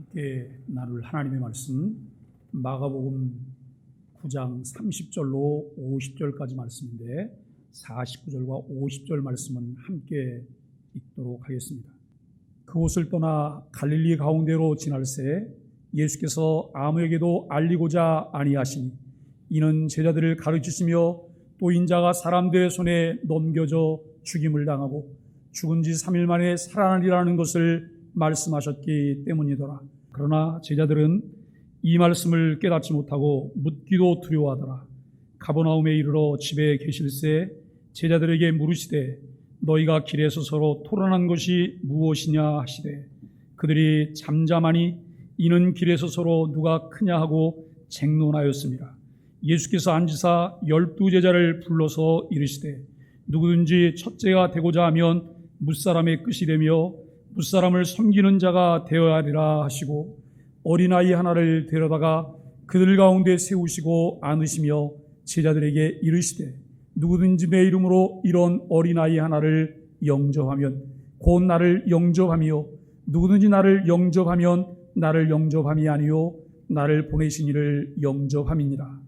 함께 나눌 하나님의 말씀 마가복음 9장 30절로 50절까지 말씀인데 49절과 50절 말씀은 함께 읽도록 하겠습니다. 그곳을 떠나 갈릴리 가운데로 지날새 예수께서 아무에게도 알리고자 아니하시니 이는 제자들을 가르치시며 또 인자가 사람들의 손에 넘겨져 죽임을 당하고 죽은 지 3일 만에 살아나리라는 것을 말씀하셨기 때문이더라. 그러나 제자들은 이 말씀을 깨닫지 못하고 묻기도 두려워하더라. 가버나움에 이르러 집에 계실새 제자들에게 물으시되 너희가 길에서 서로 토론한 것이 무엇이냐 하시되 그들이 잠잠하니 이는 길에서 서로 누가 크냐 하고 쟁론하였습니다. 예수께서 앉으사 12제자를 불러서 이르시되 누구든지 첫째가 되고자 하면 뭇사람의 끝이 되며 뭇사람을 섬기는 자가 되어야 하리라 하시고 어린아이 하나를 데려다가 그들 가운데 세우시고 안으시며 제자들에게 이르시되 누구든지 내 이름으로 이런 어린아이 하나를 영접하면 곧 나를 영접하며 누구든지 나를 영접하면 나를 영접함이 아니요 나를 보내신 이를 영접함이니라.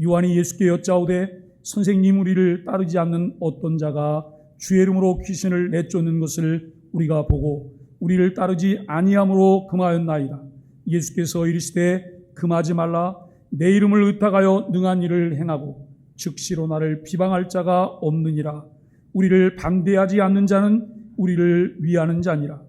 요한이 예수께 여짜오되 선생님 우리를 따르지 않는 어떤 자가 주의 이름으로 귀신을 내쫓는 것을 우리가 보고 우리를 따르지 아니함으로 금하였나이다. 예수께서 이르시되 금하지 말라. 내 이름을 의탁하여 능한 일을 행하고 즉시로 나를 비방할 자가 없느니라. 우리를 방대하지 않는 자는 우리를 위하는 자니라.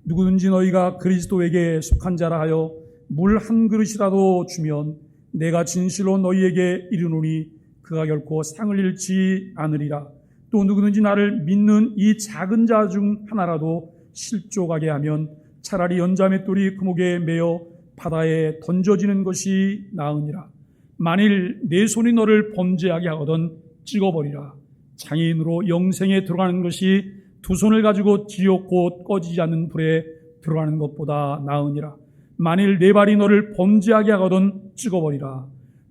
누구든지 너희가 그리스도에게 속한 자라 하여 물 한 그릇이라도 주면 내가 진실로 너희에게 이르노니 그가 결코 상을 잃지 않으리라. 또 누구든지 나를 믿는 이 작은 자 중 하나라도 실족하게 하면 차라리 연자맷돌이 그목에 매어 바다에 던져지는 것이 나으니라. 만일 내 손이 너를 범죄하게 하거든 찍어버리라. 장애인으로 영생에 들어가는 것이 두 손을 가지고 지옥고 꺼지지 않는 불에 들어가는 것보다 나으니라. 만일 내 발이 너를 범죄하게 하거든 찍어버리라.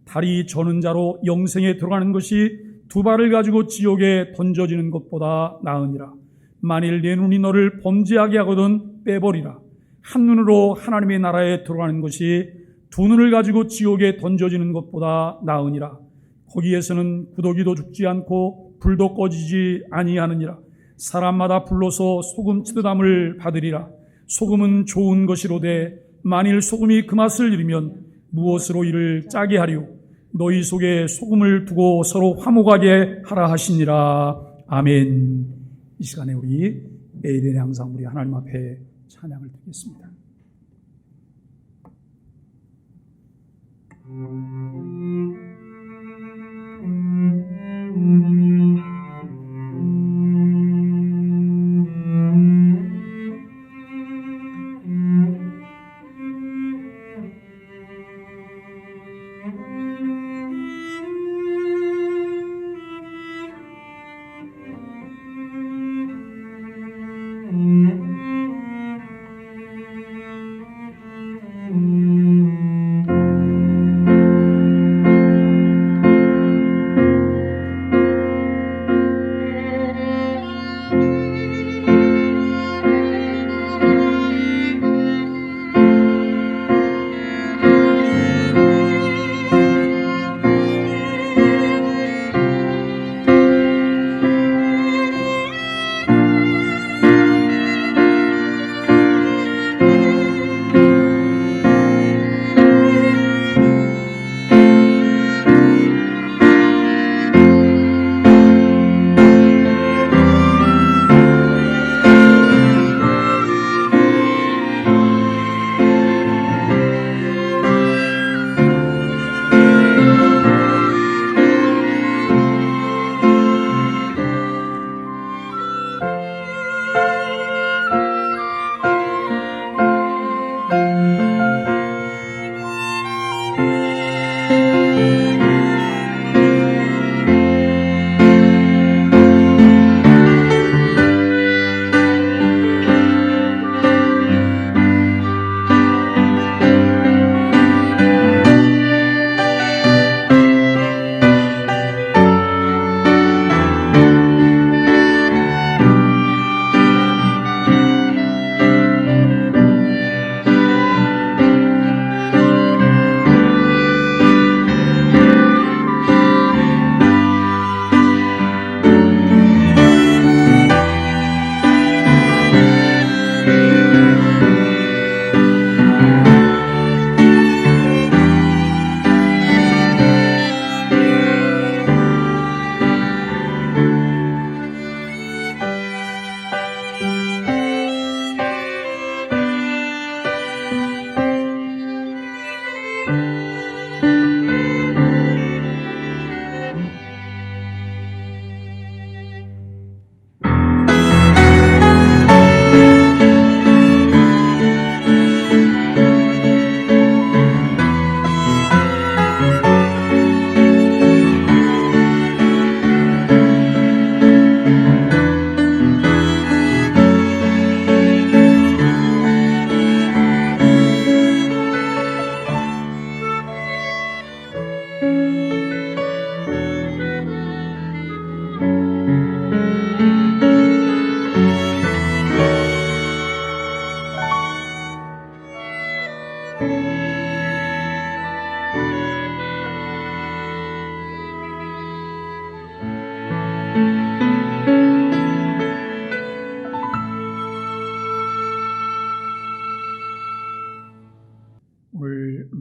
다리 저는 자로 영생에 들어가는 것이 두 발을 가지고 지옥에 던져지는 것보다 나으니라. 만일 내 눈이 너를 범죄하게 하거든 빼버리라. 한 눈으로 하나님의 나라에 들어가는 것이 두 눈을 가지고 지옥에 던져지는 것보다 나으니라. 거기에서는 구더기도 죽지 않고 불도 꺼지지 아니하느니라. 사람마다 불로서 소금 치듯함을 받으리라. 소금은 좋은 것이로되 만일 소금이 그 맛을 잃으면 무엇으로 이를 짜게 하리요. 너희 속에 소금을 두고 서로 화목하게 하라 하시니라. 아멘. 이 시간에 우리 매일의 항상 우리 하나님 앞에 찬양을 드리겠습니다.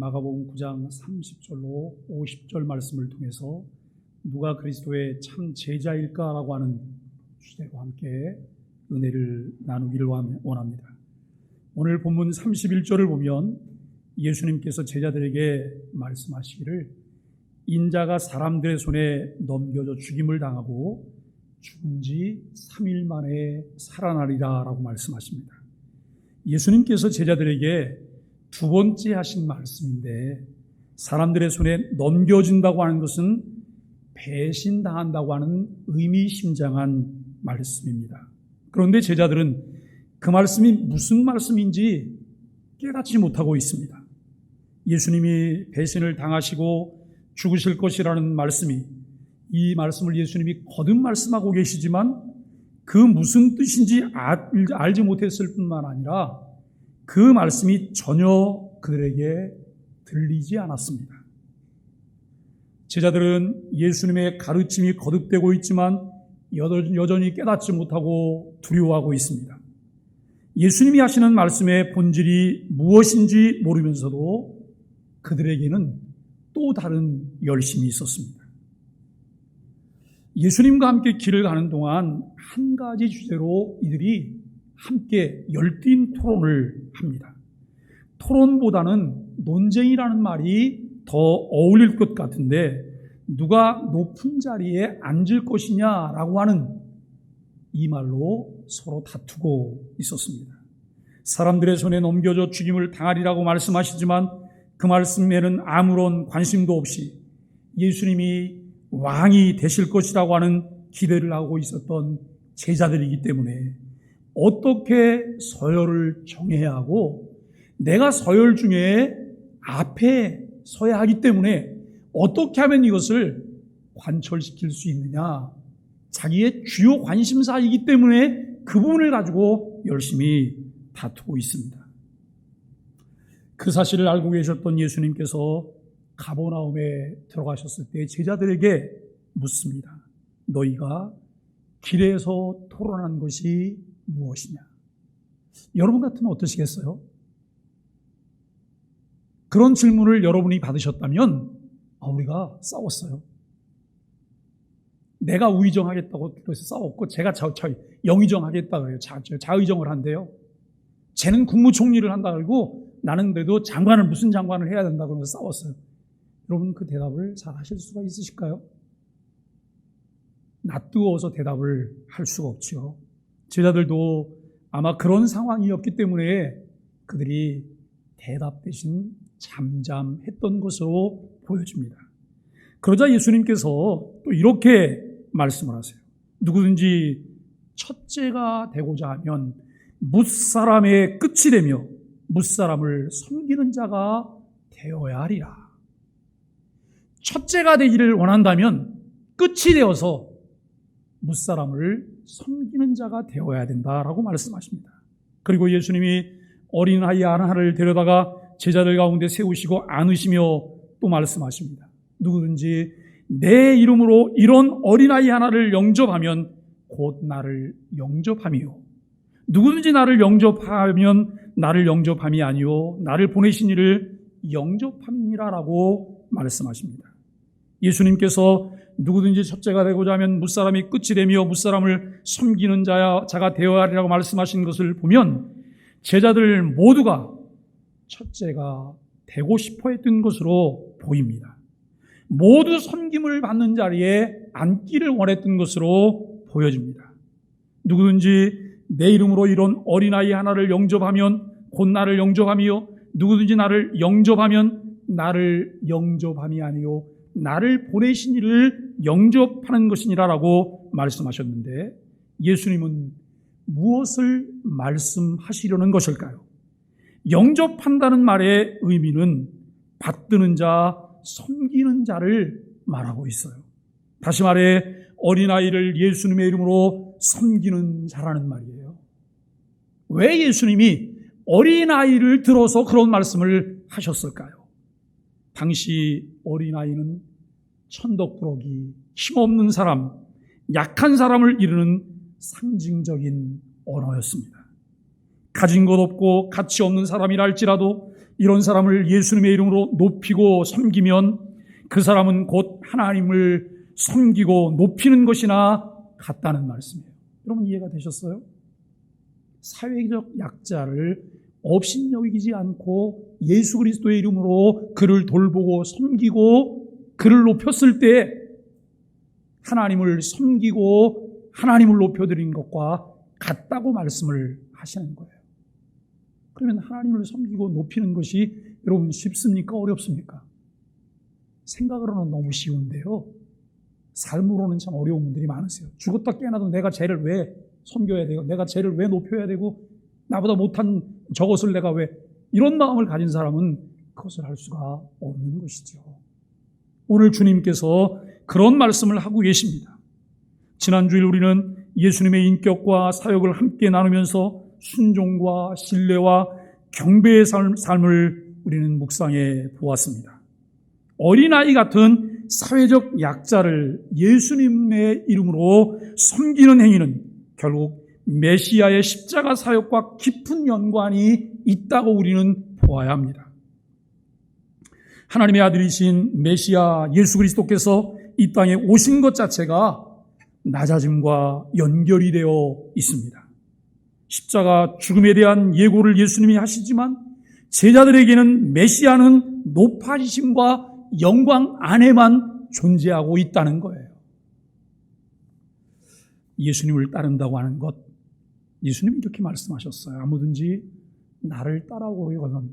마가복음 9장 30절로 50절 말씀을 통해서 누가 그리스도의 참 제자일까라고 하는 주제와 함께 은혜를 나누기를 원합니다. 오늘 본문 31절을 보면 예수님께서 제자들에게 말씀하시기를 인자가 사람들의 손에 넘겨져 죽임을 당하고 죽은 지 3일 만에 살아나리라 라고 말씀하십니다. 예수님께서 제자들에게 두 번째 하신 말씀인데, 사람들의 손에 넘겨진다고 하는 것은 배신당한다고 하는 의미심장한 말씀입니다. 그런데 제자들은 그 말씀이 무슨 말씀인지 깨닫지 못하고 있습니다. 예수님이 배신을 당하시고 죽으실 것이라는 말씀이, 이 말씀을 예수님이 거듭 말씀하고 계시지만 그 무슨 뜻인지 알지 못했을 뿐만 아니라 그 말씀이 전혀 그들에게 들리지 않았습니다. 제자들은 예수님의 가르침이 거듭되고 있지만 여전히 깨닫지 못하고 두려워하고 있습니다. 예수님이 하시는 말씀의 본질이 무엇인지 모르면서도 그들에게는 또 다른 열심이 있었습니다. 예수님과 함께 길을 가는 동안 한 가지 주제로 이들이 함께 열띤 토론을 합니다. 토론보다는 논쟁이라는 말이 더 어울릴 것 같은데, 누가 높은 자리에 앉을 것이냐라고 하는 이 말로 서로 다투고 있었습니다. 사람들의 손에 넘겨져 죽임을 당하리라고 말씀하시지만 그 말씀에는 아무런 관심도 없이 예수님이 왕이 되실 것이라고 하는 기대를 하고 있었던 제자들이기 때문에 어떻게 서열을 정해야 하고, 내가 서열 중에 앞에 서야 하기 때문에 어떻게 하면 이것을 관철시킬 수 있느냐, 자기의 주요 관심사이기 때문에 그 부분을 가지고 열심히 다투고 있습니다. 그 사실을 알고 계셨던 예수님께서 가버나움에 들어가셨을 때 제자들에게 묻습니다. 너희가 길에서 토론한 것이 무엇이냐? 여러분 같으면 어떠시겠어요? 그런 질문을 여러분이 받으셨다면, 우리가 싸웠어요. 내가 우의정하겠다고 그래서 싸웠고, 제가 영의정하겠다 그래요. 자의정을 한대요. 쟤는 국무총리를 한다 그러고 나는 그래도 장관을 무슨 장관을 해야 된다 그러면서 싸웠어요. 여러분 그 대답을 잘 하실 수가 있으실까요? 낯뜨거워서 대답을 할 수가 없죠. 제자들도 아마 그런 상황이었기 때문에 그들이 대답 대신 잠잠했던 것으로 보여집니다. 그러자 예수님께서 또 이렇게 말씀을 하세요. 누구든지 첫째가 되고자 하면 뭇사람의 끝이 되며 뭇사람을 섬기는 자가 되어야 하리라. 첫째가 되기를 원한다면 끝이 되어서 뭇사람을 섬기는 자가 되어야 된다라고 말씀하십니다. 그리고 예수님이 어린아이 하나를 데려다가 제자들 가운데 세우시고 안으시며 또 말씀하십니다. 누구든지 내 이름으로 이런 어린아이 하나를 영접하면 곧 나를 영접함이요, 누구든지 나를 영접하면 나를 영접함이 아니요 나를 보내신 이를 영접함이니라라고 말씀하십니다. 예수님께서 누구든지 첫째가 되고자 하면 뭇사람이 끝이 되며 뭇사람을 섬기는 자가 되어야 하리라고 말씀하신 것을 보면 제자들 모두가 첫째가 되고 싶어 했던 것으로 보입니다. 모두 섬김을 받는 자리에 앉기를 원했던 것으로 보여집니다. 누구든지 내 이름으로 이런 어린아이 하나를 영접하면 곧 나를 영접함이요, 누구든지 나를 영접하면 나를 영접함이 아니요 나를 보내신 이를 영접하는 것이니라라고 말씀하셨는데, 예수님은 무엇을 말씀하시려는 것일까요? 영접한다는 말의 의미는 받드는 자, 섬기는 자를 말하고 있어요. 다시 말해 어린아이를 예수님의 이름으로 섬기는 자라는 말이에요. 왜 예수님이 어린아이를 들어서 그런 말씀을 하셨을까요? 당시 어린아이는 천덕꾸러기, 힘없는 사람, 약한 사람을 이르는 상징적인 언어였습니다. 가진 것 없고 가치 없는 사람이라 할지라도 이런 사람을 예수님의 이름으로 높이고 섬기면 그 사람은 곧 하나님을 섬기고 높이는 것이나 같다는 말씀이에요. 여러분 이해가 되셨어요? 사회적 약자를 업신여기지 않고 예수 그리스도의 이름으로 그를 돌보고 섬기고 그를 높였을 때 하나님을 섬기고 하나님을 높여드린 것과 같다고 말씀을 하시는 거예요. 그러면 하나님을 섬기고 높이는 것이 여러분 쉽습니까? 어렵습니까? 생각으로는 너무 쉬운데요. 삶으로는 참 어려운 분들이 많으세요. 죽었다 깨어나도 내가 쟤를 왜 섬겨야 되고 내가 쟤를 왜 높여야 되고 나보다 못한 저것을 내가 왜 이런 마음을 가진 사람은 그것을 할 수가 없는 것이죠. 오늘 주님께서 그런 말씀을 하고 계십니다. 지난주일 우리는 예수님의 인격과 사역을 함께 나누면서 순종과 신뢰와 경배의 삶을 우리는 묵상해 보았습니다. 어린아이 같은 사회적 약자를 예수님의 이름으로 섬기는 행위는 결국 메시아의 십자가 사역과 깊은 연관이 있다고 우리는 보아야 합니다. 하나님의 아들이신 메시아 예수 그리스도께서 이 땅에 오신 것 자체가 낮아짐과 연결이 되어 있습니다. 십자가 죽음에 대한 예고를 예수님이 하시지만 제자들에게는 메시아는 높아지심과 영광 안에만 존재하고 있다는 거예요. 예수님을 따른다고 하는 것, 예수님이 이렇게 말씀하셨어요. 아무든지 나를 따라오려거든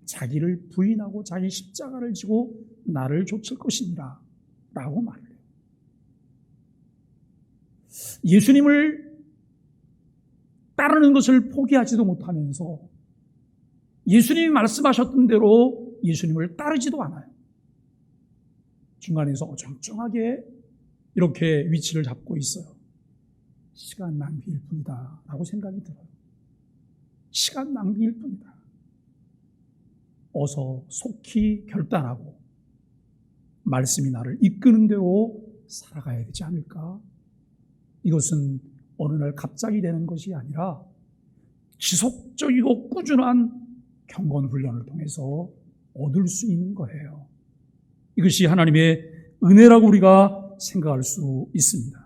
자기를 부인하고 자기 십자가를 지고 나를 좇을 것이니라 라고 말해요. 예수님을 따르는 것을 포기하지도 못하면서 예수님이 말씀하셨던 대로 예수님을 따르지도 않아요. 중간에서 어정쩡하게 이렇게 위치를 잡고 있어요. 시간 낭비일 뿐이다 라고 생각이 들어요. 시간 낭비일 뿐이다. 어서 속히 결단하고 말씀이 나를 이끄는 대로 살아가야 되지 않을까? 이것은 어느 날 갑자기 되는 것이 아니라 지속적이고 꾸준한 경건 훈련을 통해서 얻을 수 있는 거예요. 이것이 하나님의 은혜라고 우리가 생각할 수 있습니다.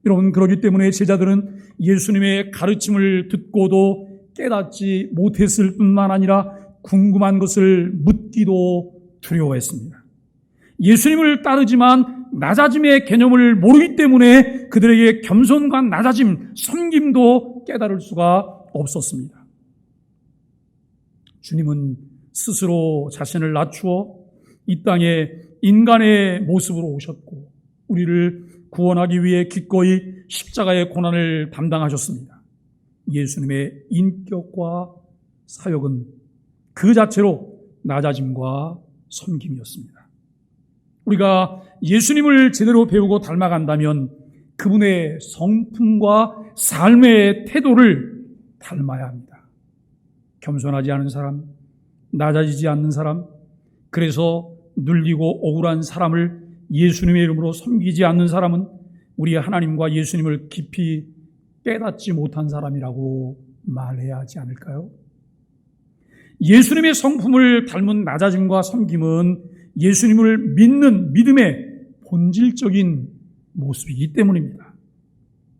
여러분, 그렇기 때문에 제자들은 예수님의 가르침을 듣고도 깨닫지 못했을 뿐만 아니라 궁금한 것을 묻기도 두려워했습니다. 예수님을 따르지만 낮아짐의 개념을 모르기 때문에 그들에게 겸손과 낮아짐, 섬김도 깨달을 수가 없었습니다. 주님은 스스로 자신을 낮추어 이 땅에 인간의 모습으로 오셨고 우리를 구원하기 위해 기꺼이 십자가의 고난을 담당하셨습니다. 예수님의 인격과 사역은 그 자체로 낮아짐과 섬김이었습니다. 우리가 예수님을 제대로 배우고 닮아간다면 그분의 성품과 삶의 태도를 닮아야 합니다. 겸손하지 않은 사람, 낮아지지 않는 사람, 그래서 눌리고 억울한 사람을 예수님의 이름으로 섬기지 않는 사람은 우리 하나님과 예수님을 깊이 깨닫지 못한 사람이라고 말해야 하지 않을까요? 예수님의 성품을 닮은 낮아짐과 섬김은 예수님을 믿는 믿음의 본질적인 모습이기 때문입니다.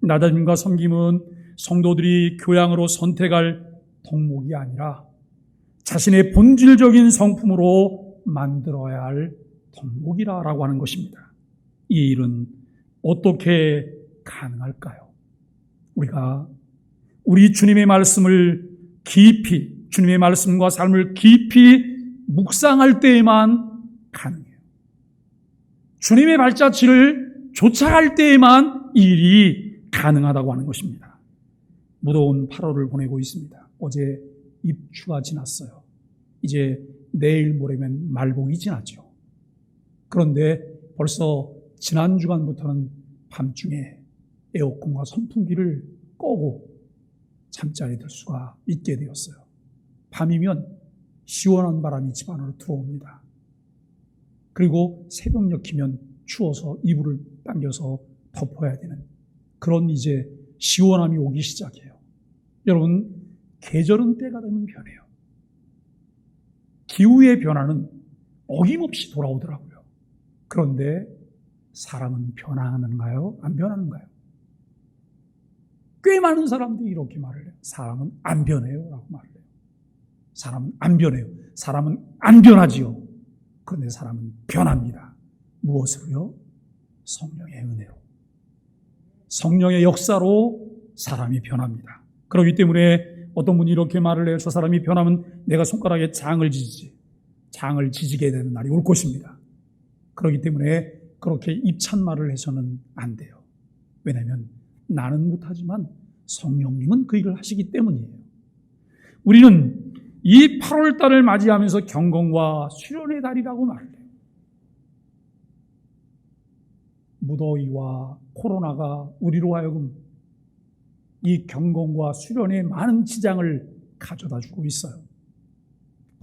낮아짐과 섬김은 성도들이 교양으로 선택할 덕목이 아니라 자신의 본질적인 성품으로 만들어야 할 덕목이라고 하는 것입니다. 이 일은 어떻게 가능할까요? 우리가 우리 주님의 말씀을 깊이, 주님의 말씀과 삶을 깊이 묵상할 때에만 가능해요. 주님의 발자취를 쫓아갈 때에만 이 일이 가능하다고 하는 것입니다. 무더운 8월을 보내고 있습니다. 어제 입추가 지났어요. 이제 내일 모레면 말복이 지났죠. 그런데 벌써 지난 주간부터는 밤중에 에어컨과 선풍기를 꺼고 잠자리 들 수가 있게 되었어요. 밤이면 시원한 바람이 집 안으로 들어옵니다. 그리고 새벽녘이면 추워서 이불을 당겨서 덮어야 되는 그런 이제 시원함이 오기 시작해요. 여러분, 계절은 때가 되면 변해요. 기후의 변화는 어김없이 돌아오더라고요. 그런데 사람은 변하는가요? 안 변하는가요? 꽤 많은 사람들이 이렇게 말을 해요. 사람은 안 변해요 라고 말을 해요. 사람은 안 변해요. 사람은 안 변하지요. 그런데 사람은 변합니다. 무엇으로요? 성령의 은혜로. 성령의 역사로 사람이 변합니다. 그렇기 때문에 어떤 분이 이렇게 말을 해요. 저 사람이 변하면 내가 손가락에 장을 지지게 되는 날이 올 것입니다. 그렇기 때문에 그렇게 입찬 말을 해서는 안 돼요. 왜냐하면 나는 못하지만 성령님은 그 일을 하시기 때문이에요. 우리는 이 8월 달을 맞이하면서 경건과 수련의 달이라고 말을 해요. 무더위와 코로나가 우리로 하여금 이 경건과 수련에 많은 지장을 가져다 주고 있어요.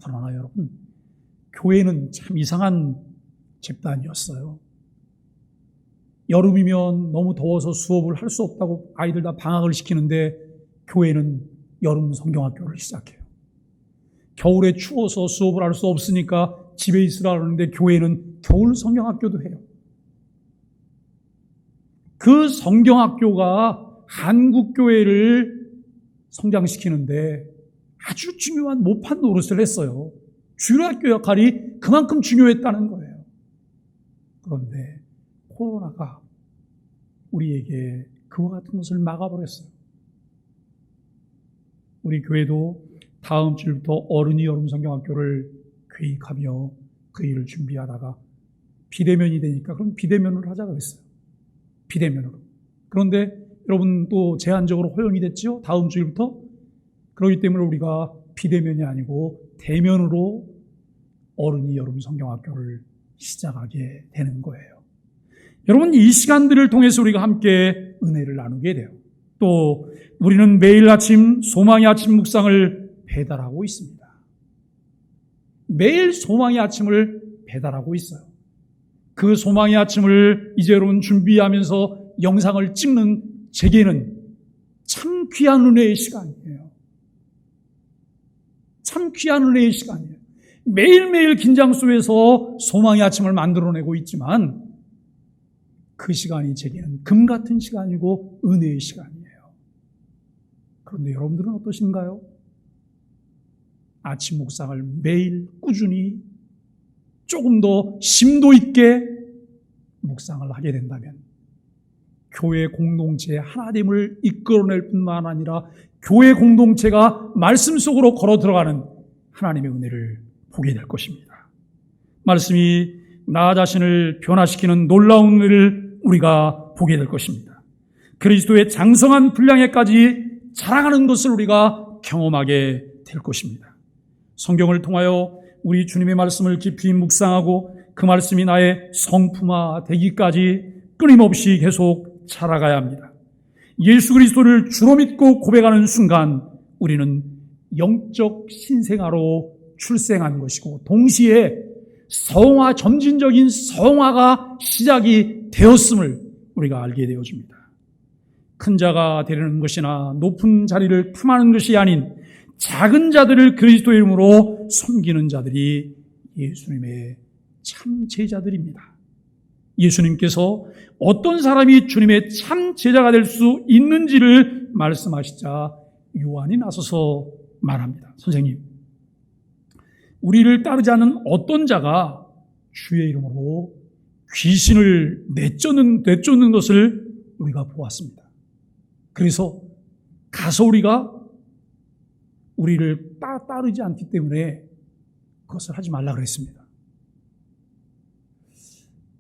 그러나 여러분, 교회는 참 이상한 집단이었어요. 여름이면 너무 더워서 수업을 할 수 없다고 아이들 다 방학을 시키는데 교회는 여름 성경학교를 시작해요. 겨울에 추워서 수업을 할 수 없으니까 집에 있으라 그러는데 교회는 겨울 성경학교도 해요. 그 성경학교가 한국교회를 성장시키는데 아주 중요한 모판 노릇을 했어요. 주일학교 역할이 그만큼 중요했다는 거예요. 그런데 코로나가 우리에게 그와 같은 것을 막아버렸어요. 우리 교회도 다음 주부터 어른이 여름 성경학교를 계획하며 그 일을 준비하다가 비대면이 되니까 그럼 비대면으로 하자 그랬어요. 비대면으로. 그런데 여러분 또 제한적으로 허용이 됐죠? 다음 주일부터. 그렇기 때문에 우리가 비대면이 아니고 대면으로 어른이 여름 성경학교를 시작하게 되는 거예요. 여러분, 이 시간들을 통해서 우리가 함께 은혜를 나누게 돼요. 또 우리는 매일 아침 소망의 아침 묵상을 배달하고 있습니다. 매일 소망의 아침을 배달하고 있어요. 그 소망의 아침을 이제 여러분 준비하면서 영상을 찍는 제게는 참 귀한 은혜의 시간이에요. 참 귀한 은혜의 시간이에요. 매일매일 긴장 속에서 소망의 아침을 만들어내고 있지만 그 시간이 제게는 금 같은 시간이고 은혜의 시간이에요. 그런데 여러분들은 어떠신가요? 아침 묵상을 매일 꾸준히 조금 더 심도 있게 묵상을 하게 된다면 교회 공동체 하나됨을 이끌어낼 뿐만 아니라 교회 공동체가 말씀 속으로 걸어 들어가는 하나님의 은혜를 보게 될 것입니다. 말씀이 나 자신을 변화시키는 놀라운 은혜를 우리가 보게 될 것입니다. 그리스도의 장성한 분량에까지 자라가는 것을 우리가 경험하게 될 것입니다. 성경을 통하여 우리 주님의 말씀을 깊이 묵상하고 그 말씀이 나의 성품화 되기까지 끊임없이 계속 자라가야 합니다. 예수 그리스도를 주로 믿고 고백하는 순간 우리는 영적 신생아로 출생한 것이고 동시에 성화, 점진적인 성화가 시작이 되었음을 우리가 알게 되어집니다. 큰 자가 되려는 것이나 높은 자리를 탐하는 것이 아닌 작은 자들을 그리스도의 이름으로 섬기는 자들이 예수님의 참 제자들입니다. 예수님께서 어떤 사람이 주님의 참 제자가 될 수 있는지를 말씀하시자 요한이 나서서 말합니다. 선생님, 우리를 따르지 않는 어떤 자가 주의 이름으로 귀신을 내쫓는 것을 우리가 보았습니다. 그래서 가서 우리를 따르지 않기 때문에 그것을 하지 말라 그랬습니다.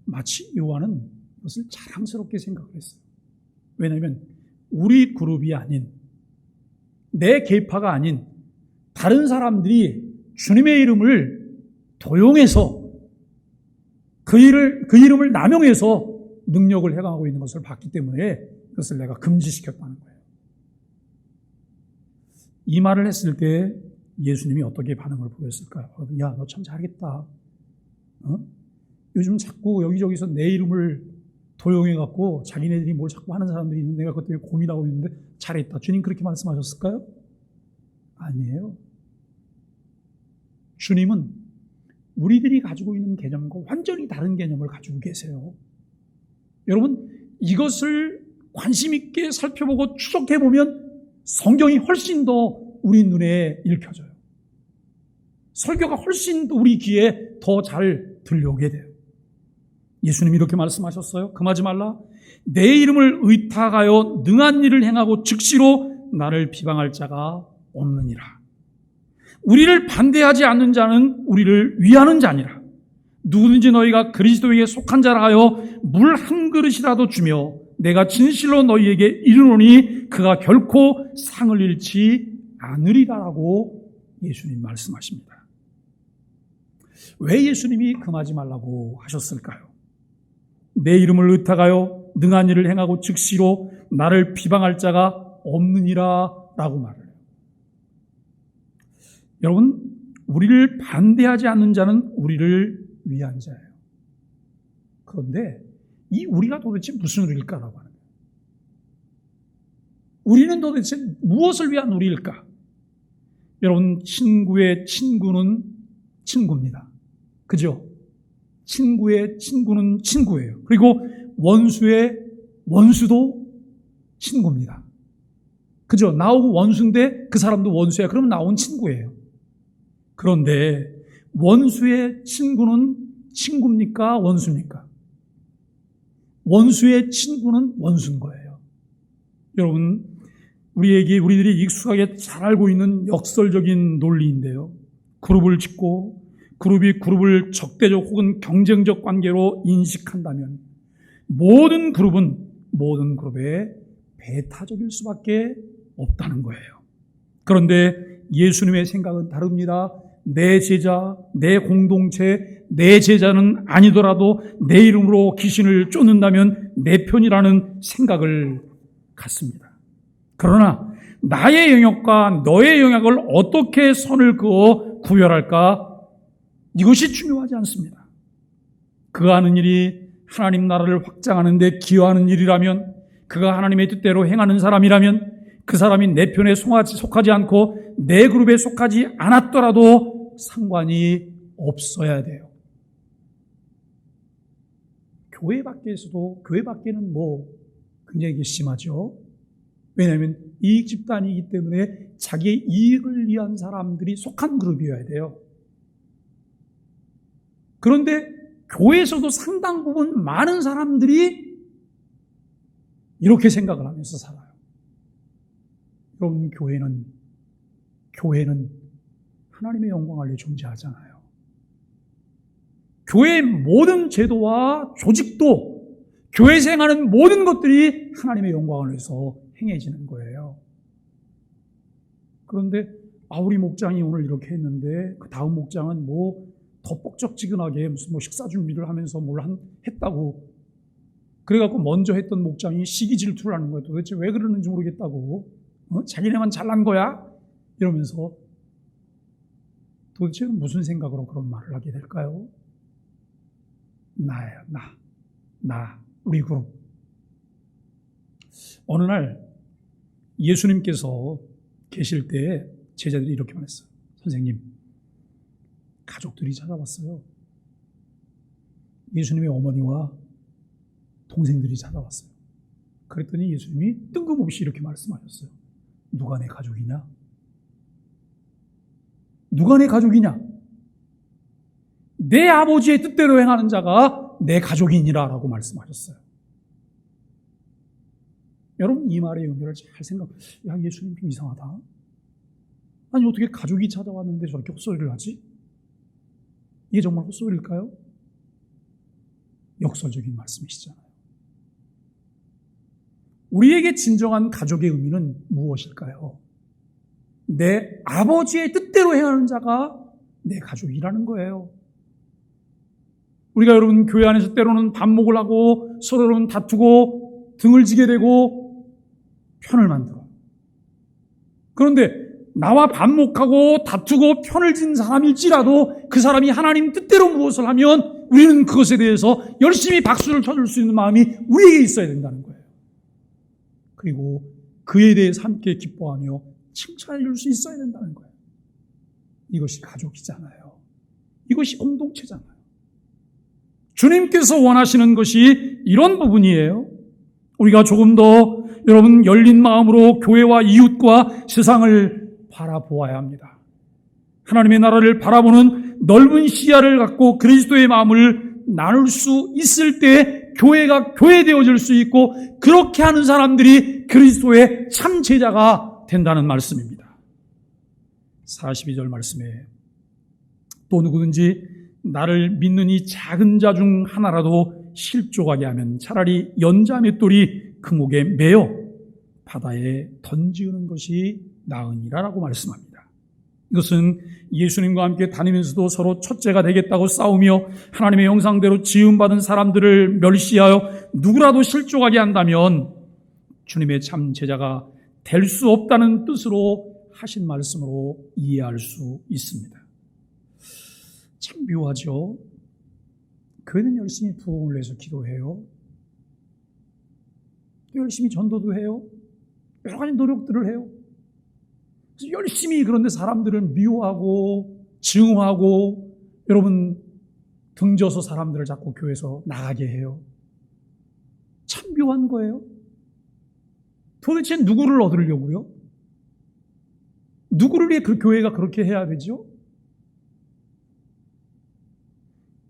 마치 요한은 그것을 자랑스럽게 생각을 했어요. 왜냐하면 우리 그룹이 아닌 내 계파가 아닌 다른 사람들이 주님의 이름을 도용해서 그 이름을 남용해서 능력을 행하고 있는 것을 봤기 때문에 그것을 내가 금지시켰다는 거예요. 이 말을 했을 때 예수님이 어떻게 반응을 보였을까요? 야, 너 참 잘하겠다. 요즘 자꾸 여기저기서 내 이름을 도용해갖고 자기네들이 뭘 자꾸 하는 사람들이 있는데 내가 그것 때문에 고민하고 있는데 잘했다. 주님 그렇게 말씀하셨을까요? 아니에요. 주님은 우리들이 가지고 있는 개념과 완전히 다른 개념을 가지고 계세요. 여러분, 이것을 관심 있게 살펴보고 추적해보면 성경이 훨씬 더 우리 눈에 읽혀져요. 설교가 훨씬 더 우리 귀에 더 잘 들려오게 돼요. 예수님이 이렇게 말씀하셨어요. 금하지 말라. 내 이름을 의탁하여 능한 일을 행하고 즉시로 나를 비방할 자가 없느니라. 우리를 반대하지 않는 자는 우리를 위하는 자니라. 누구든지 너희가 그리스도에게 속한 자라 하여 물 한 그릇이라도 주며 내가 진실로 너희에게 이르노니 그가 결코 상을 잃지 않으리라라고 예수님 말씀하십니다. 왜 예수님이 금하지 말라고 하셨을까요? 내 이름을 의탁하여 능한 일을 행하고 즉시로 나를 비방할 자가 없느니라 라고 말을 해요. 여러분, 우리를 반대하지 않는 자는 우리를 위한 자예요. 그런데 이 우리가 도대체 무슨 우리일까라고 하는 거예요. 우리는 도대체 무엇을 위한 우리일까? 여러분, 친구의 친구는 친구입니다. 그죠? 친구의 친구는 친구예요. 그리고 원수의 원수도 친구입니다. 그죠? 나하고 원수인데 그 사람도 원수야. 그러면 나온 친구예요. 그런데 원수의 친구는 친구입니까? 원수입니까? 원수의 친구는 원수인 거예요. 여러분, 우리들이 익숙하게 잘 알고 있는 역설적인 논리인데요. 그룹을 짓고 그룹이 그룹을 적대적 혹은 경쟁적 관계로 인식한다면 모든 그룹의 배타적일 수밖에 없다는 거예요. 그런데 예수님의 생각은 다릅니다. 내 제자, 내 공동체, 내 제자는 아니더라도 내 이름으로 귀신을 쫓는다면 내 편이라는 생각을 갖습니다. 그러나 나의 영역과 너의 영역을 어떻게 선을 그어 구별할까? 이것이 중요하지 않습니다. 그가 하는 일이 하나님 나라를 확장하는 데 기여하는 일이라면, 그가 하나님의 뜻대로 행하는 사람이라면 그 사람이 내 편에 속하지 않고 내 그룹에 속하지 않았더라도 상관이 없어야 돼요. 교회 밖에는 굉장히 심하죠. 왜냐하면 이익 집단이기 때문에 자기의 이익을 위한 사람들이 속한 그룹이어야 돼요. 그런데 교회에서도 상당 부분 많은 사람들이 이렇게 생각을 하면서 살아요. 여러분, 교회는 하나님의 영광을 위해 존재하잖아요. 교회의 모든 제도와 조직도, 교회에서 행하는 모든 것들이 하나님의 영광을 위해서 행해지는 거예요. 그런데 우리 목장이 오늘 이렇게 했는데 그 다음 목장은 더 뻑적지근하게 무슨 식사 준비를 하면서 했다고. 그래갖고 먼저 했던 목장이 시기 질투를 하는 거예요. 도대체 왜 그러는지 모르겠다고. 자기네만 잘난 거야? 이러면서 도대체 무슨 생각으로 그런 말을 하게 될까요? 나예요. 우리 그룹. 어느 날 예수님께서 계실 때 제자들이 이렇게 말했어요. 선생님, 가족들이 찾아왔어요. 예수님의 어머니와 동생들이 찾아왔어요. 그랬더니 예수님이 뜬금없이 이렇게 말씀하셨어요. 누가 내 가족이냐? 누가 내 가족이냐? 내 아버지의 뜻대로 행하는 자가 내 가족이니라 라고 말씀하셨어요. 여러분, 이 말의 의미를 잘 예수님 좀 이상하다. 아니, 어떻게 가족이 찾아왔는데 저렇게 헛소리를 하지? 이게 정말 헛소리일까요? 역설적인 말씀이시잖아요. 우리에게 진정한 가족의 의미는 무엇일까요? 내 아버지의 뜻대로 행하는 자가 내 가족이라는 거예요. 우리가 여러분 교회 안에서 때로는 반목을 하고 서로는 다투고 등을 지게 되고 편을 만들어. 그런데 나와 반목하고 다투고 편을 진 사람일지라도 그 사람이 하나님 뜻대로 무엇을 하면 우리는 그것에 대해서 열심히 박수를 쳐줄 수 있는 마음이 우리에게 있어야 된다는 거예요. 그리고 그에 대해서 함께 기뻐하며 칭찬해 줄 수 있어야 된다는 거예요. 이것이 가족이잖아요. 이것이 공동체잖아요. 주님께서 원하시는 것이 이런 부분이에요. 우리가 조금 더 여러분 열린 마음으로 교회와 이웃과 세상을 바라보아야 합니다. 하나님의 나라를 바라보는 넓은 시야를 갖고 그리스도의 마음을 나눌 수 있을 때 교회가 교회되어질 수 있고, 그렇게 하는 사람들이 그리스도의 참 제자가 된다는 말씀입니다. 42절 말씀에 또 누구든지 나를 믿는 이 작은 자 중 하나라도 실족하게 하면 차라리 연자 맷돌이 금옥에 매어 바다에 던지는 것이 나으니라라고 말씀합니다. 이것은 예수님과 함께 다니면서도 서로 첫째가 되겠다고 싸우며 하나님의 형상대로 지음받은 사람들을 멸시하여 누구라도 실족하게 한다면 주님의 참 제자가 될 수 없다는 뜻으로 하신 말씀으로 이해할 수 있습니다. 참 묘하죠. 교회는 열심히 부흥을 위해서 기도해요. 또 열심히 전도도 해요. 여러 가지 노력들을 해요. 그래서 열심히, 그런데 사람들은 미워하고 증오하고 여러분 등져서 사람들을 자꾸 교회에서 나가게 해요. 참 묘한 거예요. 도대체 누구를 얻으려고요? 누구를 위해 그 교회가 그렇게 해야 되죠?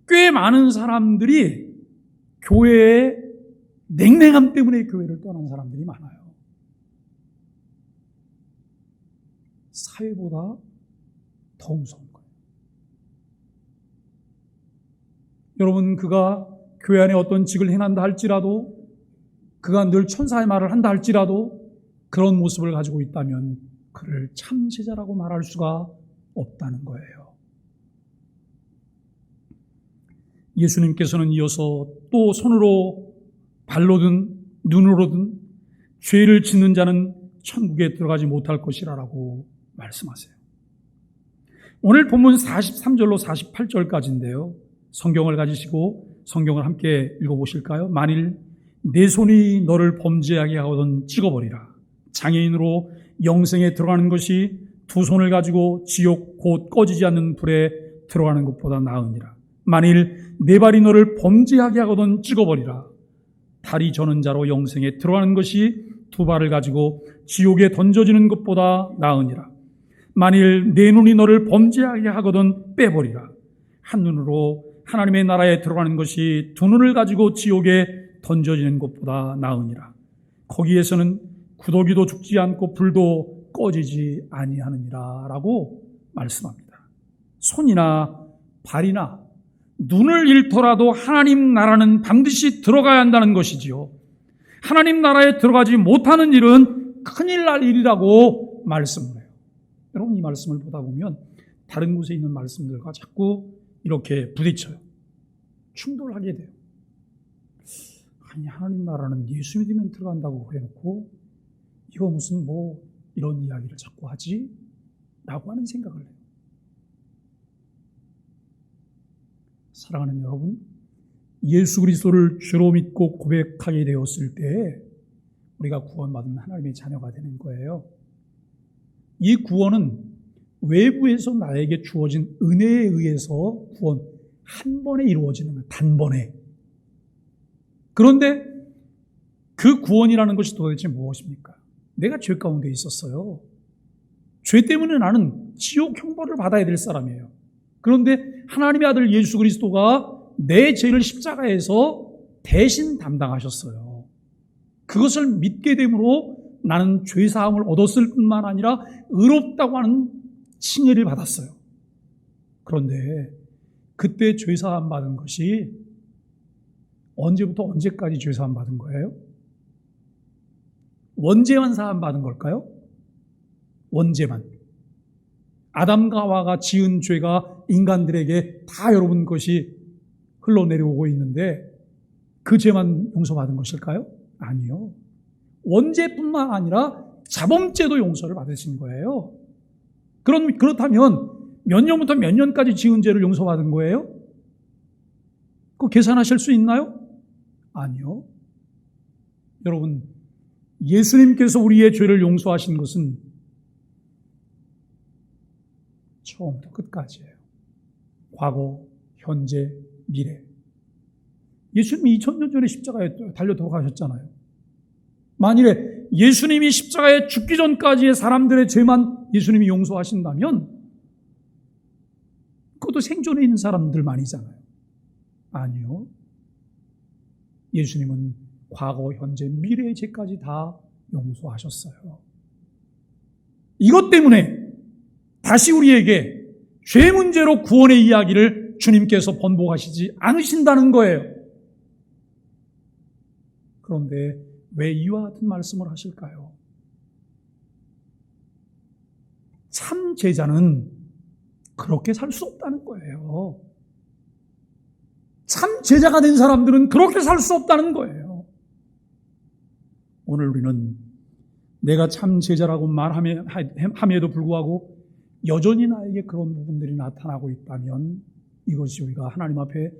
꽤 많은 사람들이 교회의 냉랭함 때문에 교회를 떠난 사람들이 많아요. 사회보다 더 무서운 거예요. 여러분, 그가 교회 안에 어떤 직을 행한다 할지라도, 그가 늘 천사의 말을 한다 할지라도 그런 모습을 가지고 있다면 그를 참 제자라고 말할 수가 없다는 거예요. 예수님께서는 이어서 또 손으로 발로든 눈으로든 죄를 짓는 자는 천국에 들어가지 못할 것이라고 말씀하세요. 오늘 본문 43절로 48절까지인데요. 성경을 가지시고 성경을 함께 읽어보실까요? 만일 내 손이 너를 범죄하게 하거든 찍어버리라. 장애인으로 영생에 들어가는 것이 두 손을 가지고 지옥 곧 꺼지지 않는 불에 들어가는 것보다 나으니라. 만일 내 발이 너를 범죄하게 하거든 찍어버리라. 다리 저는 자로 영생에 들어가는 것이 두 발을 가지고 지옥에 던져지는 것보다 나으니라. 만일 내 눈이 너를 범죄하게 하거든 빼버리라. 한 눈으로 하나님의 나라에 들어가는 것이 두 눈을 가지고 지옥에 던져지는 것보다 나으니라. 거기에서는 구더기도 죽지 않고 불도 꺼지지 아니하느니라 라고 말씀합니다. 손이나 발이나 눈을 잃더라도 하나님 나라는 반드시 들어가야 한다는 것이지요. 하나님 나라에 들어가지 못하는 일은 큰일 날 일이라고 말씀을 해요. 여러분, 이 말씀을 보다 보면 다른 곳에 있는 말씀들과 자꾸 이렇게 부딪혀요. 충돌하게 돼요. 아니, 하나님 나라는 예수 믿으면 들어간다고 해놓고 이거 무슨 이런 이야기를 자꾸 하지? 라고 하는 생각을 해요. 사랑하는 여러분, 예수 그리스도를 주로 믿고 고백하게 되었을 때 우리가 구원받은 하나님의 자녀가 되는 거예요. 이 구원은 외부에서 나에게 주어진 은혜에 의해서 구원 한 번에 이루어지는 거예요. 단번에. 그런데 그 구원이라는 것이 도대체 무엇입니까? 내가 죄 가운데 있었어요. 죄 때문에 나는 지옥 형벌을 받아야 될 사람이에요. 그런데 하나님의 아들 예수 그리스도가 내 죄를 십자가에서 대신 담당하셨어요. 그것을 믿게 됨으로 나는 죄사함을 얻었을 뿐만 아니라 의롭다고 하는 칭의를 받았어요. 그런데 그때 죄사함 받은 것이 언제부터 언제까지 죄사함 받은 거예요? 원죄만 사함 받은 걸까요? 원죄만. 아담과 하와가 지은 죄가 인간들에게 다 여러분 것이 흘러내려오고 있는데 그 죄만 용서받은 것일까요? 아니요. 원죄뿐만 아니라 자범죄도 용서를 받으신 거예요. 그렇다면 몇 년부터 몇 년까지 지은 죄를 용서받은 거예요? 그거 계산하실 수 있나요? 아니요. 여러분, 예수님께서 우리의 죄를 용서하신 것은 처음부터 끝까지예요. 과거, 현재, 미래. 예수님이 2000년 전에 십자가에 달려 돌아가셨잖아요. 만일에 예수님이 십자가에 죽기 전까지의 사람들의 죄만 예수님이 용서하신다면 그것도 생존해 있는 사람들만이잖아요. 아니요. 예수님은 과거, 현재, 미래의 죄까지 다 용서하셨어요. 이것 때문에 다시 우리에게 죄 문제로 구원의 이야기를 주님께서 번복하시지 않으신다는 거예요. 그런데 왜 이와 같은 말씀을 하실까요? 참 제자는 그렇게 살 수 없다는 거예요. 참 제자가 된 사람들은 그렇게 살 수 없다는 거예요. 오늘 우리는 내가 참 제자라고 말함에도 불구하고 여전히 나에게 그런 부분들이 나타나고 있다면 이것이 우리가 하나님 앞에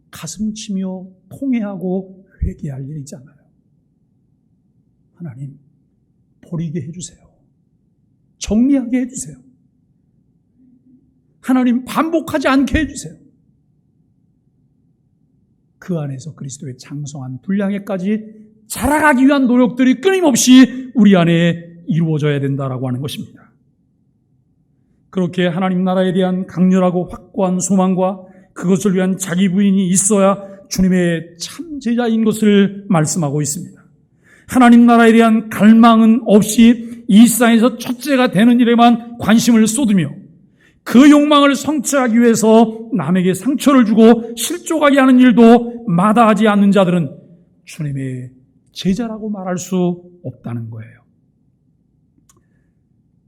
가슴치며 통회하고 회개할 일이잖아요. 하나님, 버리게 해주세요. 정리하게 해주세요. 하나님, 반복하지 않게 해주세요. 그 안에서 그리스도의 장성한 분량에까지 자라가기 위한 노력들이 끊임없이 우리 안에 이루어져야 된다라고 하는 것입니다. 그렇게 하나님 나라에 대한 강렬하고 확고한 소망과 그것을 위한 자기 부인이 있어야 주님의 참 제자인 것을 말씀하고 있습니다. 하나님 나라에 대한 갈망은 없이 이 세상에서 첫째가 되는 일에만 관심을 쏟으며 그 욕망을 성취하기 위해서 남에게 상처를 주고 실족하게 하는 일도 마다하지 않는 자들은 주님의 제자라고 말할 수 없다는 거예요.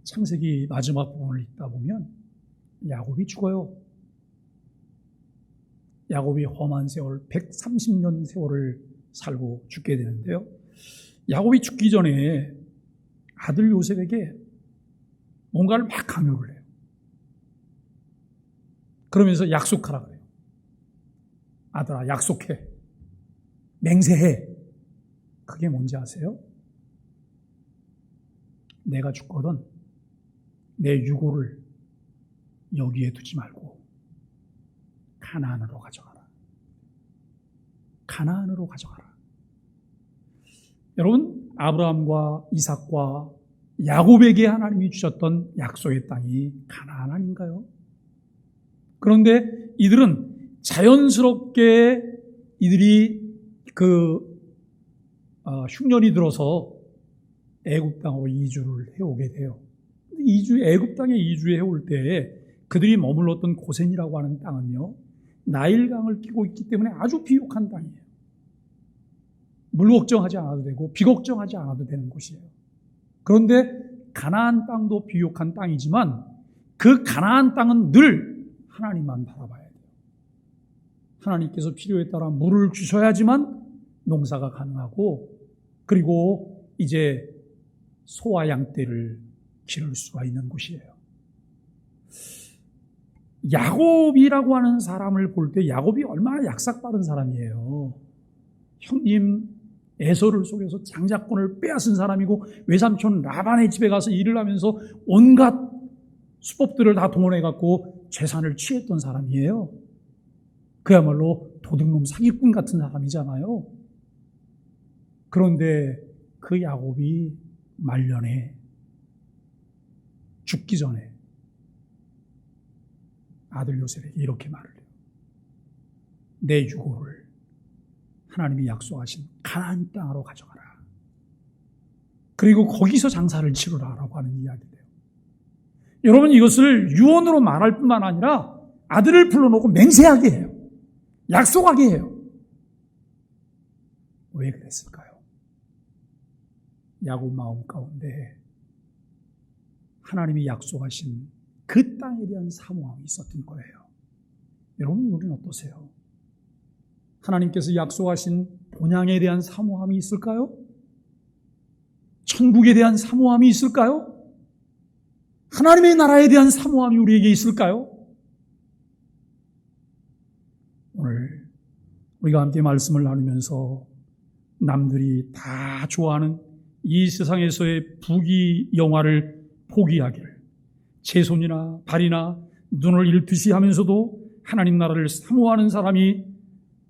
창세기 마지막 부분을 읽다 보면 야곱이 죽어요. 야곱이 험한 세월 130년 세월을 살고 죽게 되는데요. 야곱이 죽기 전에 아들 요셉에게 뭔가를 막 강요를 해요. 그러면서 약속하라 그래요. 아들아, 약속해. 맹세해. 그게 뭔지 아세요? 내가 죽거든 내 유고를 여기에 두지 말고 가나안으로 가져가라. 가나안으로 가져가라. 여러분, 아브라함과 이삭과 야곱에게 하나님이 주셨던 약속의 땅이 가나안 아닌가요? 그런데 이들은 자연스럽게 이들이 흉년이 들어서 애굽 땅으로 이주를 해오게 돼요. 애굽 땅에 이주해 올 때에 그들이 머물렀던 고센이라고 하는 땅은요, 나일강을 끼고 있기 때문에 아주 비옥한 땅이에요. 물 걱정하지 않아도 되고 비 걱정하지 않아도 되는 곳이에요. 그런데 가나안 땅도 비옥한 땅이지만 그 가나안 땅은 늘 하나님만 바라봐야 돼요. 하나님께서 필요에 따라 물을 주셔야지만 농사가 가능하고, 그리고 이제 소와 양떼를 기를 수가 있는 곳이에요. 야곱이라고 하는 사람을 볼 때 야곱이 얼마나 약삭빠른 사람이에요. 형님 에서를 속여서 장자권을 빼앗은 사람이고, 외삼촌 라반의 집에 가서 일을 하면서 온갖 수법들을 다 동원해갖고 재산을 취했던 사람이에요. 그야말로 도둑놈 사기꾼 같은 사람이잖아요. 그런데 그 야곱이 말년에 죽기 전에 아들 요셉에게 이렇게 말을 해요. 내 유고를 하나님이 약속하신 가나안 땅으로 가져가라. 그리고 거기서 장사를 치르라라고 하는 이야기예요. 여러분, 이것을 유언으로 말할 뿐만 아니라 아들을 불러놓고 맹세하게 해요. 약속하게 해요. 왜 그랬을까요? 야곱 마음 가운데 하나님이 약속하신 그 땅에 대한 사모함이 있었던 거예요. 여러분, 우리는 어떠세요? 하나님께서 약속하신 본향에 대한 사모함이 있을까요? 천국에 대한 사모함이 있을까요? 하나님의 나라에 대한 사모함이 우리에게 있을까요? 오늘 우리가 함께 말씀을 나누면서 남들이 다 좋아하는 이 세상에서의 부귀 영화를 포기하기를, 제 손이나 발이나 눈을 잃듯이 하면서도 하나님 나라를 사모하는 사람이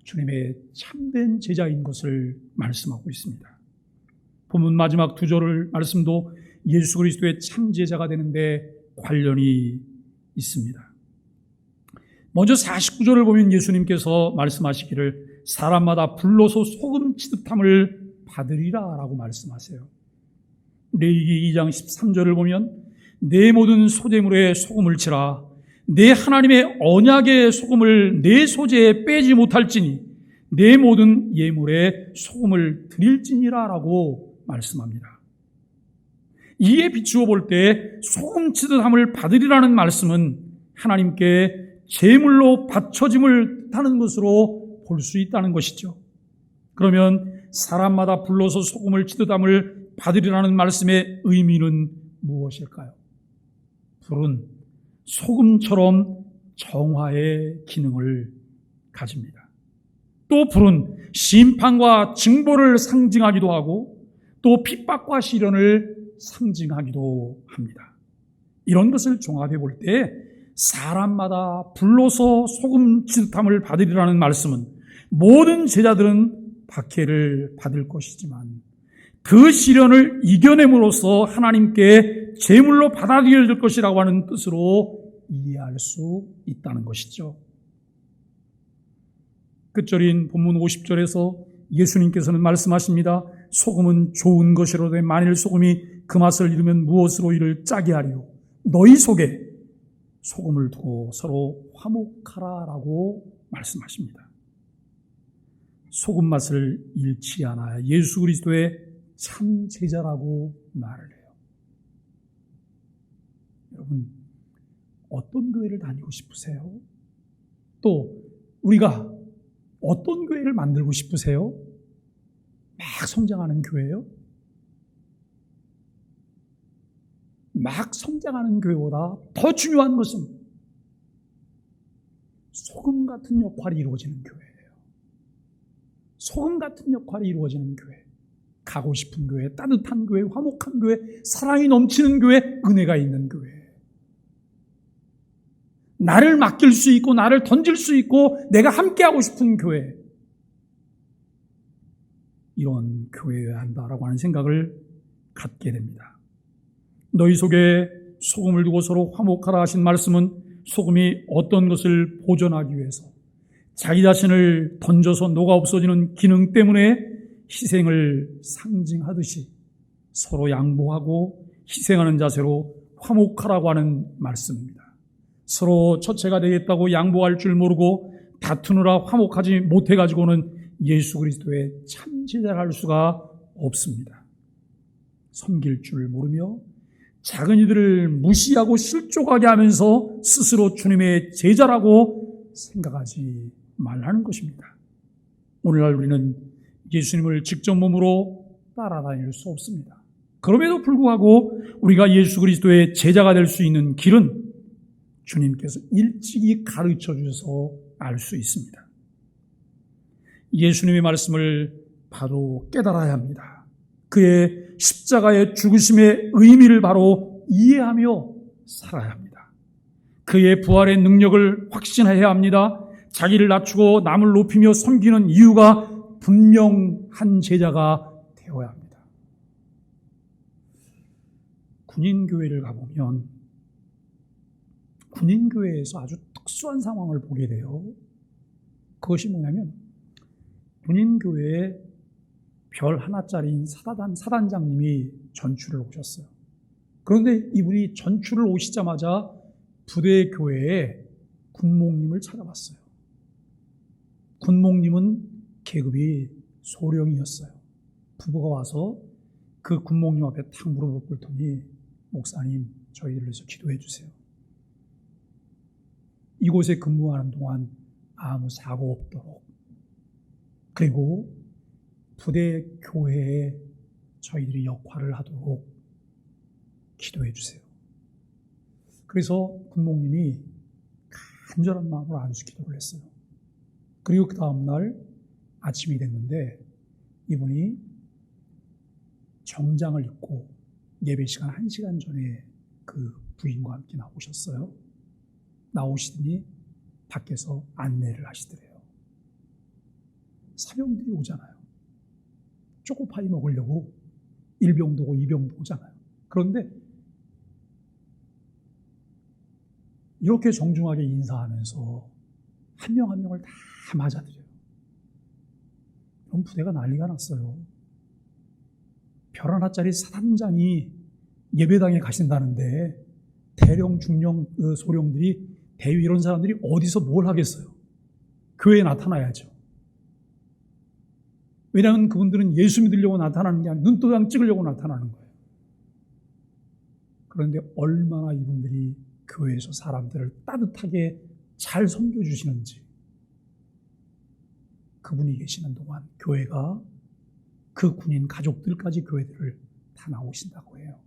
주님의 참된 제자인 것을 말씀하고 있습니다. 본문 마지막 두 절을 말씀도 예수 그리스도의 참 제자가 되는데 관련이 있습니다. 먼저 49절을 보면 예수님께서 말씀하시기를 사람마다 불로소 소금 치듯함을 받으리라 라고 말씀하세요. 레위기 2장 13절을 보면 내 모든 소재물에 소금을 치라 내 하나님의 언약의 소금을 내 소재에 빼지 못할지니 내 모든 예물에 소금을 드릴지니라 라고 말씀합니다. 이에 비추어 볼 때 소금 치듯함을 받으리라는 말씀은 하나님께 제물로 바쳐짐을 뜻하는 것으로 볼 수 있다는 것이죠. 그러면 사람마다 불로서 소금을 치듯함을 받으리라는 말씀의 의미는 무엇일까요? 불은 소금처럼 정화의 기능을 가집니다. 또 불은 심판과 징벌을 상징하기도 하고 또 핍박과 시련을 상징하기도 합니다. 이런 것을 종합해 볼 때 사람마다 불로서 소금 치듯함을 받으리라는 말씀은 모든 제자들은 박해를 받을 것이지만 그 시련을 이겨냄으로써 하나님께 제물로 받아들여질 것이라고 하는 뜻으로 이해할 수 있다는 것이죠. 끝절인 본문 50절에서 예수님께서는 말씀하십니다. 소금은 좋은 것이로되 만일 소금이 그 맛을 잃으면 무엇으로 이를 짜게 하리요 너희 속에 소금을 두고 서로 화목하라 라고 말씀하십니다. 소금 맛을 잃지 않아 예수 그리스도의 참 제자라고 말을 해요. 여러분 어떤 교회를 다니고 싶으세요? 또 우리가 어떤 교회를 만들고 싶으세요? 막 성장하는 교회요? 막 성장하는 교회보다 더 중요한 것은 소금 같은 역할이 이루어지는 교회예요. 소금 같은 역할이 이루어지는 교회. 가고 싶은 교회, 따뜻한 교회, 화목한 교회, 사랑이 넘치는 교회, 은혜가 있는 교회. 나를 맡길 수 있고 나를 던질 수 있고 내가 함께하고 싶은 교회. 이런 교회여야 한다라고 하는 생각을 갖게 됩니다. 너희 속에 소금을 두고 서로 화목하라 하신 말씀은 소금이 어떤 것을 보존하기 위해서 자기 자신을 던져서 녹아 없어지는 기능 때문에 희생을 상징하듯이 서로 양보하고 희생하는 자세로 화목하라고 하는 말씀입니다. 서로 처체가 되겠다고 양보할 줄 모르고 다투느라 화목하지 못해가지고는 예수 그리스도의 참 제자를 할 수가 없습니다. 섬길 줄 모르며 작은 이들을 무시하고 실족하게 하면서 스스로 주님의 제자라고 생각하지 말라는 것입니다. 오늘날 우리는 예수님을 직접 몸으로 따라다닐 수 없습니다. 그럼에도 불구하고 우리가 예수 그리스도의 제자가 될 수 있는 길은 주님께서 일찍이 가르쳐 주셔서 알 수 있습니다. 예수님의 말씀을 바로 깨달아야 합니다. 그의 십자가의 죽으심의 의미를 바로 이해하며 살아야 합니다. 그의 부활의 능력을 확신해야 합니다. 자기를 낮추고 남을 높이며 섬기는 이유가 분명한 제자가 되어야 합니다. 군인교회를 가보면 군인교회에서 아주 특수한 상황을 보게 돼요. 그것이 뭐냐면 군인교회에 별 하나짜리인 사단장님이 전출을 오셨어요. 그런데 이분이 전출을 오시자마자 부대 교회에 군목님을 찾아봤어요. 군목님은 계급이 소령이었어요. 부부가 와서 그 군목님 앞에 탁 무릎을 꿇더니 목사님 저희를 위해서 기도해 주세요. 이곳에 근무하는 동안 아무 사고 없도록 그리고 부대 교회에 저희들이 역할을 하도록 기도해 주세요. 그래서 군목님이 간절한 마음으로 안수 기도를 했어요. 그리고 그 다음날 아침이 됐는데 이분이 정장을 입고 예배 시간 1시간 전에 그 부인과 함께 나오셨어요. 나오시더니 밖에서 안내를 하시더래요. 사병들이 오잖아요. 초코파이 먹으려고 1병도 오고 2병도 오잖아요. 그런데 이렇게 정중하게 인사하면서 한 명 한 명을 다 맞아들여요. 그럼 부대가 난리가 났어요. 별 하나짜리 사단장이 예배당에 가신다는데 대령, 중령, 소령들이, 대위 이런 사람들이 어디서 뭘 하겠어요? 교회에 나타나야죠. 왜냐하면 그분들은 예수 믿으려고 나타나는 게 아니라 눈도장 찍으려고 나타나는 거예요. 그런데 얼마나 이분들이 교회에서 사람들을 따뜻하게 잘 섬겨주시는지, 그분이 계시는 동안 교회가 그 군인 가족들까지 교회들을 다 나오신다고 해요.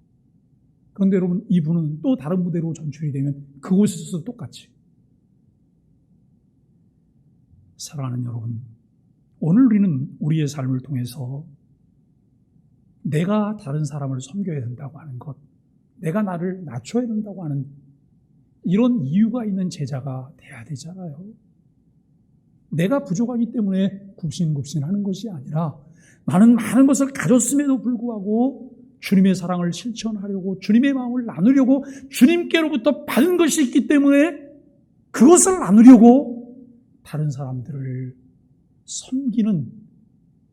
그런데 여러분, 이분은 또 다른 부대로 전출이 되면 그곳에서 똑같이. 사랑하는 여러분, 오늘 우리는 우리의 삶을 통해서 내가 다른 사람을 섬겨야 된다고 하는 것, 내가 나를 낮춰야 된다고 하는 이런 이유가 있는 제자가 돼야 되잖아요. 내가 부족하기 때문에 굽신굽신하는 것이 아니라 나는 많은 것을 가졌음에도 불구하고 주님의 사랑을 실천하려고, 주님의 마음을 나누려고, 주님께로부터 받은 것이 있기 때문에 그것을 나누려고 다른 사람들을 섬기는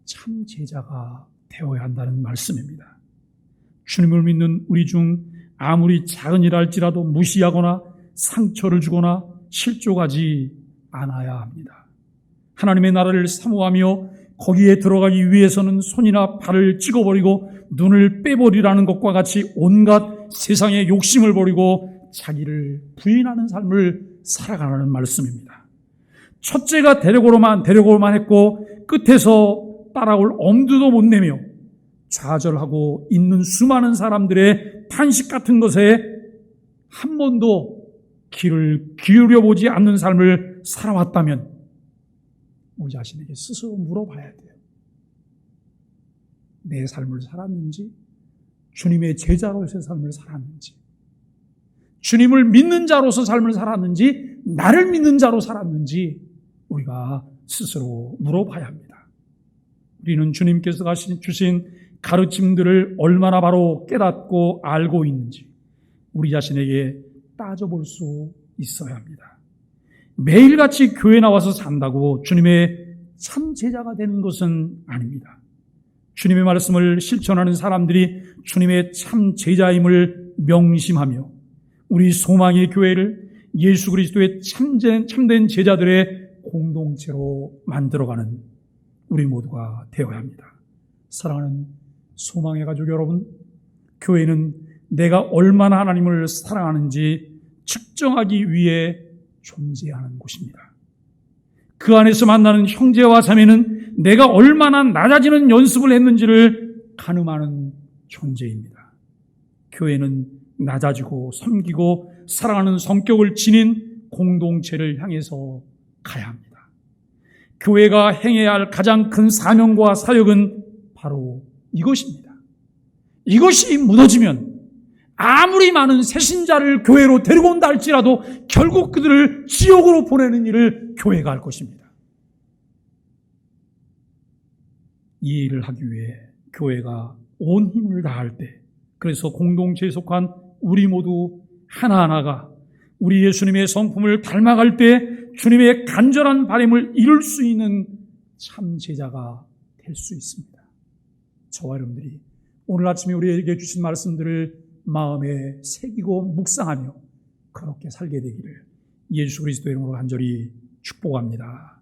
참 제자가 되어야 한다는 말씀입니다. 주님을 믿는 우리 중 아무리 작은 일 할지라도 무시하거나 상처를 주거나 실족하지 않아야 합니다. 하나님의 나라를 사모하며 거기에 들어가기 위해서는 손이나 발을 찍어버리고 눈을 빼버리라는 것과 같이 온갖 세상의 욕심을 버리고 자기를 부인하는 삶을 살아가라는 말씀입니다. 첫째가 되려고만 했고 끝에서 따라올 엄두도 못 내며 좌절하고 있는 수많은 사람들의 탄식 같은 것에 한 번도 귀를 기울여 보지 않는 삶을 살아왔다면 우리 자신에게 스스로 물어봐야 돼요. 내 삶을 살았는지, 주님의 제자로서의 삶을 살았는지, 주님을 믿는 자로서 삶을 살았는지, 나를 믿는 자로 살았는지 우리가 스스로 물어봐야 합니다. 우리는 주님께서 주신 가르침들을 얼마나 바로 깨닫고 알고 있는지 우리 자신에게 따져볼 수 있어야 합니다. 매일같이 교회 나와서 산다고 주님의 참 제자가 되는 것은 아닙니다. 주님의 말씀을 실천하는 사람들이 주님의 참 제자임을 명심하며 우리 소망의 교회를 예수 그리스도의 참된 제자들의 공동체로 만들어가는 우리 모두가 되어야 합니다. 사랑하는 소망의 가족 여러분, 교회는 내가 얼마나 하나님을 사랑하는지 측정하기 위해 존재하는 곳입니다. 그 안에서 만나는 형제와 자매는 내가 얼마나 낮아지는 연습을 했는지를 가늠하는 존재입니다. 교회는 낮아지고 섬기고 사랑하는 성격을 지닌 공동체를 향해서 가야 합니다. 교회가 행해야 할 가장 큰 사명과 사역은 바로 이것입니다. 이것이 무너지면 아무리 많은 새신자를 교회로 데리고 온다 할지라도 결국 그들을 지옥으로 보내는 일을 교회가 할 것입니다. 이 일을 하기 위해 교회가 온 힘을 다할 때, 그래서 공동체에 속한 우리 모두 하나하나가 우리 예수님의 성품을 닮아갈 때 주님의 간절한 바람을 이룰 수 있는 참 제자가 될 수 있습니다. 저와 여러분들이 오늘 아침에 우리에게 주신 말씀들을 마음에 새기고 묵상하며 그렇게 살게 되기를 예수 그리스도의 이름으로 간절히 축복합니다.